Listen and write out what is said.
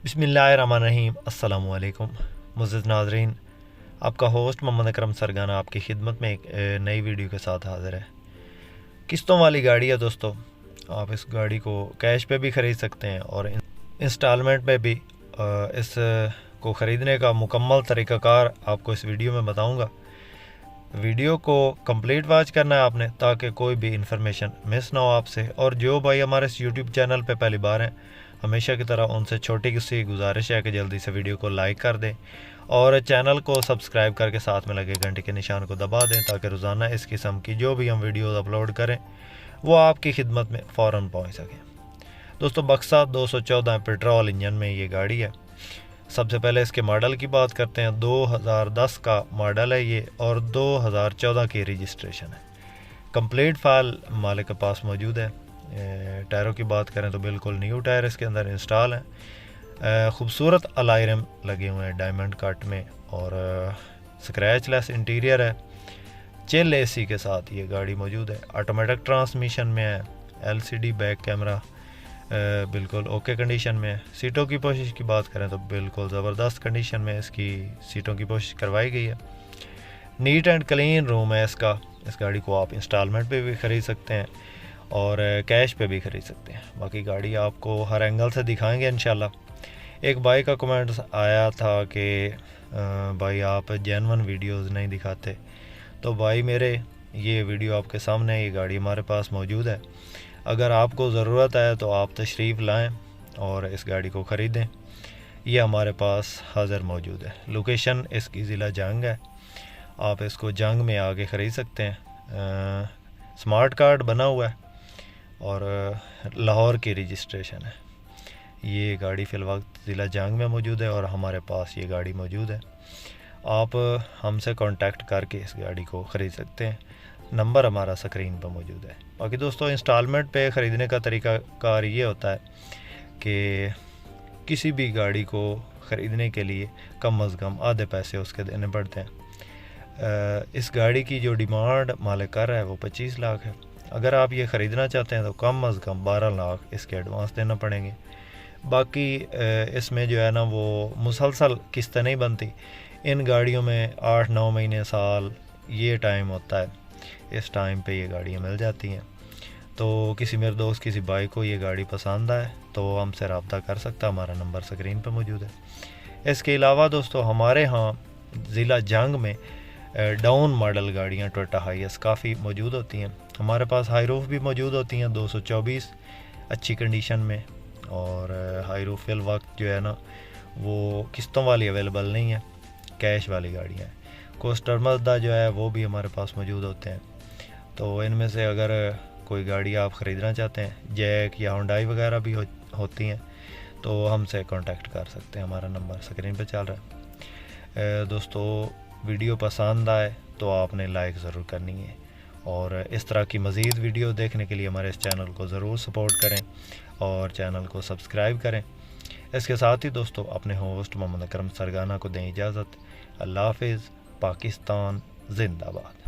बिस्मिल्लाहिर्रहमानिर्रहीम। अस्सलामु अलैकुम मुअज़्ज़िज़ नाज़रीन, आपका होस्ट मोहम्मद अकरम सरगाना आपकी खिदमत में एक नई वीडियो के साथ हाज़िर है। किस्तों वाली गाड़ी है दोस्तों। आप इस गाड़ी को कैश पे भी ख़रीद सकते हैं और इंस्टॉलमेंट में भी। इस को ख़रीदने का मुकम्मल तरीक़ाकार आपको इस वीडियो में बताऊँगा। वीडियो को कंप्लीट वॉच करना है आपने, ताकि कोई भी इंफॉर्मेशन मिस ना हो आपसे। और जो भाई हमारे इस यूट्यूब चैनल पे पहली बार हैं, हमेशा की तरह उनसे छोटी सी गुजारिश है कि जल्दी से वीडियो को लाइक कर दें और चैनल को सब्सक्राइब करके साथ में लगे घंटे के निशान को दबा दें, ताकि रोज़ाना इस किस्म की जो भी हम वीडियोज़ अपलोड करें वो आपकी खिदमत में फ़ौरन पहुँच सकें। दोस्तों, बक्सा 214 पेट्रोल इंजन में ये गाड़ी है। सबसे पहले इसके मॉडल की बात करते हैं। 2010 का मॉडल है ये और 2014 की रजिस्ट्रेशन है। कंप्लीट फाइल मालिक के पास मौजूद है। टायरों की बात करें तो बिल्कुल न्यू टायर इसके अंदर इंस्टॉल हैं। खूबसूरत अलॉय रिम लगे हुए हैं डायमंड कट में और स्क्रैच लेस इंटीरियर है। चिल एसी के साथ ये गाड़ी मौजूद है। ऑटोमेटिक ट्रांसमिशन में है। एलसीडी बैक कैमरा बिल्कुल ओके कंडीशन में है। सीटों की पोशिश की बात करें तो बिल्कुल ज़बरदस्त कंडीशन में इसकी सीटों की पोशिश करवाई गई है। नीट एंड क्लीन रूम है इसका। इस गाड़ी को आप इंस्टॉलमेंट पे भी ख़रीद सकते हैं और कैश पे भी ख़रीद सकते हैं। बाकी गाड़ी आपको हर एंगल से दिखाएंगे इंशाल्लाह। एक भाई का कमेंट आया था कि भाई आप जेन्युइन वीडियोस नहीं दिखाते। तो भाई मेरे, ये वीडियो आपके सामने है। ये गाड़ी हमारे पास मौजूद है। अगर आपको ज़रूरत है तो आप तशरीफ़ लाएं और इस गाड़ी को ख़रीदें। ये हमारे पास हाज़िर मौजूद है। लोकेशन इसकी ज़िला जंग है। आप इसको जंग में आके ख़रीद सकते हैं। स्मार्ट कार्ड बना हुआ है और लाहौर की रजिस्ट्रेशन है। ये गाड़ी फ़िलवक्त ज़िला जंग में मौजूद है और हमारे पास ये गाड़ी मौजूद है। आप हमसे कांटेक्ट करके इस गाड़ी को ख़रीद सकते हैं। नंबर हमारा स्क्रीन पर मौजूद है। बाकी दोस्तों, इंस्टॉलमेंट पे ख़रीदने का तरीक़ाकार ये होता है कि किसी भी गाड़ी को ख़रीदने के लिए कम अज़ कम आधे पैसे उसके देने पड़ते हैं। इस गाड़ी की जो डिमांड मालिक कर रहा है वो 25 लाख है। अगर आप ये ख़रीदना चाहते हैं तो कम अज़ कम 12 लाख इसके एडवांस देना पड़ेंगे। बाकी इसमें जो है ना, वो मुसलसल किस्तें नहीं बनती। इन गाड़ियों में 8-9 महीने साल ये टाइम होता है। इस टाइम पे ये गाड़ियाँ मिल जाती हैं। तो किसी मेरे दोस्त, किसी भाई को ये गाड़ी पसंद आए तो हमसे रब्ता कर सकता है। हमारा नंबर स्क्रीन पर मौजूद है। इसके अलावा दोस्तों, हमारे यहाँ ज़िला जंग में डाउन मॉडल गाड़ियाँ टोयोटा हाईएस काफ़ी मौजूद होती हैं। हमारे पास हाई रूफ भी मौजूद होती हैं 224 अच्छी कंडीशन में। और हाई रूफ फिल वक्त जो है ना, वो किस्तों वाली अवेलेबल नहीं है, कैश वाली गाड़ियाँ हैं। कोस्टर मज़दा जो है वो भी हमारे पास मौजूद होते हैं। तो इनमें से अगर कोई गाड़ी आप ख़रीदना चाहते हैं, जैक या हुंडई वगैरह भी होती हैं, तो हमसे कांटेक्ट कर सकते हैं। हमारा नंबर स्क्रीन पे चल रहा है। दोस्तों, वीडियो पसंद आए तो आपने लाइक ज़रूर करनी है और इस तरह की मज़ीद वीडियो देखने के लिए हमारे इस चैनल को ज़रूर सपोर्ट करें और चैनल को सब्सक्राइब करें। इसके साथ ही दोस्तों, अपने होस्ट मोहम्मद अकरम सरगाना को दें इजाज़त। अल्लाह हाफ़िज़। पाकिस्तान ज़िंदाबाद।